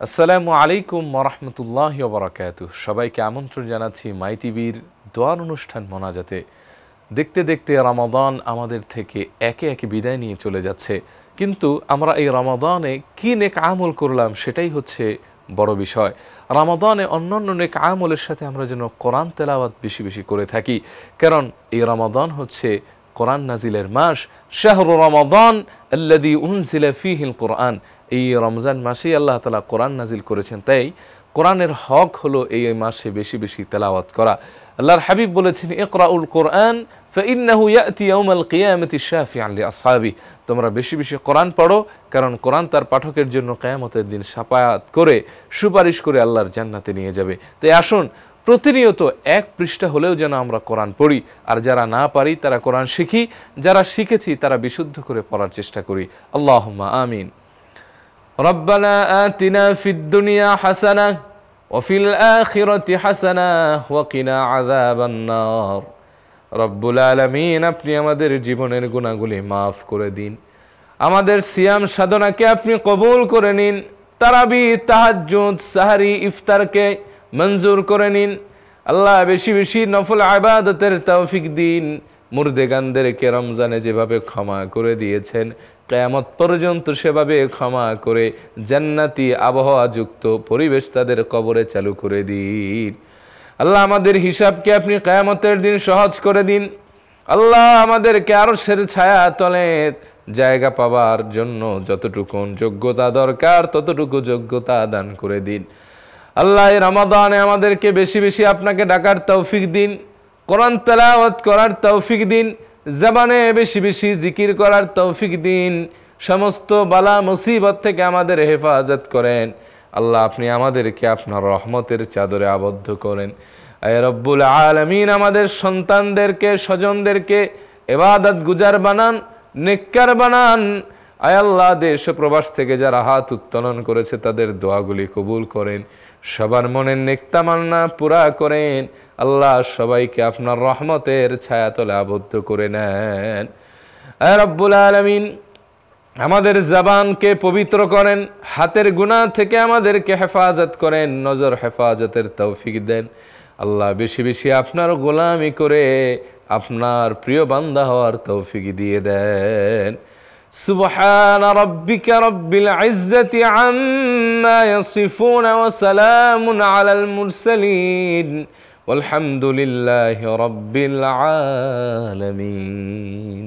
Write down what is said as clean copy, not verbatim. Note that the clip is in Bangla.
আসসালামু আলাইকুম ওয়া রাহমাতুল্লাহি ওয়া বারাকাতুহু। সবাইকে আমন্ত্রণ জানাচ্ছি মাই টিভির দোয়ার অনুষ্ঠান মোনাজাতে। দেখতে দেখতে রমাদান আমাদের থেকে একে একে বিদায় নিয়ে চলে যাচ্ছে, কিন্তু আমরা এই রমাদানে কি নেক আমল করলাম সেটাই হচ্ছে বড় বিষয়। রমাদানে অন্যান্য নেক আমলের সাথে আমরা যেন কোরআন তেলাওয়াত বেশি বেশি করে থাকি, কারণ এই রমাদান হচ্ছে কোরআন নাজিলের মাস। শাহরু রমাদান আল্লাযী উনজিলা ফীহিল কোরআন। এই রমজান মাসেই আল্লাহ তাআলা কোরআন নাজিল করেছেন, তাই কোরআনের হক হলো এই মাসে বেশি বেশি তেলাওয়াত করা। আল্লাহর হাবিব বলেছেন, ইকরাউল কোরআন ফাইন্নাহু ইয়াতি ইয়াউমাল কিয়ামাতি শাফিআন লিআসহাবি। তোমরা বেশি বেশি কোরআন পড়ো, কারণ কোরআন তার পাঠকের জন্য কিয়ামতের দিন শাফায়াত করে সুপারিশ করে আল্লাহর জান্নাতে নিয়ে যাবে। তাই আসুন প্রতিনিয়ত এক পৃষ্ঠা হলেও যেন আমরা কোরআন পড়ি, আর যারা না পারি তারা কোরআন শিখি, যারা শিখেছি তারা বিশুদ্ধ করে পড়ার চেষ্টা করি। আল্লাহুম্মা আমিন। রব্বানা আতিনা ফিদ দুনিয়া হাসানাহ ওয়া ফিল আখিরাতি হাসানাহ ওয়া কিনা আযাবান নার। রব্বুল আলামিন, আপনি আমাদের জীবনের গুনাহগুলি মাফ করে দিন, আমাদের সিয়াম সাধনাকে আপনি কবুল করে নিন, তারাবি, তাহাজ্জুদ, সাহরি, ইফতারকে মঞ্জুর করে নিন। আল্লাহ বেশি বেশি নফল ইবাদতের তৌফিক দিন। মুর্দেগানদেরকে রমজানে যেভাবে ক্ষমা করে দিয়েছেন, কিয়ামত পর্যন্ত সেভাবে ক্ষমা করে জান্নাতি আবহাওয়া যুক্ত পরিবেশ তাদের কবরে চালু করে দিন। আল্লাহ আমাদের হিসাবকে আপনি কিয়ামতের দিন সহজ করে দিন। আল্লাহ আমাদেরকে আরশের ছায়া তলে জায়গা পাবার জন্য যতটুকু যোগ্যতা দরকার ততটুকু যোগ্যতা দান করে দিন। আল্লাহ এই রমাদানে আমাদেরকে বেশি বেশি আপনাকে ডাকার তৌফিক দিন, কোরআন তেলাওয়াত করার তৌফিক দিন, জবানে বেশি বেশি জিকির করার তৌফিক দিন। সমস্ত বালা মুসিবত থেকে আমাদের হেফাজত করেন। আল্লাহ আপনি আমাদেরকে আপনার রহমতের চাদরে আবদ্ধ করেন। আয় রব্বুল আলামিন, আমাদের সন্তানদেরকে, স্বজনদেরকে ইবাদত গুজার বানান, নেককার বানান। আয় আল্লাহ, দেশ ও প্রবাস থেকে যারা হাত উত্তোলন করেছে তাদের দোয়াগুলি কবুল করেন, সবার মনের নেক তামান্না পুরা করেন। আল্লাহ সবাইকে আপনার রহমতের ছায়াতলে আবদ্ধ করে নেন। আয় রব্বুল আলামিন, আমাদের জবানকে পবিত্র করেন, হাতের গুনাহ থেকে আমাদেরকে হেফাজত করেন, নজর হেফাজতের তৌফিক দেন। আল্লাহ বেশি বেশি আপনার গোলামি করে আপনার প্রিয় বান্দা হওয়ার তৌফিক দিয়ে দেন। সুবহান রাব্বিকা রাব্বিল ইজ্জাতি আম্মা ইয়াসিফুন ওয়া সালামুন আলাল মুরসালিন ওয়ালহামদুলিল্লাহি রাব্বিল আলামিন।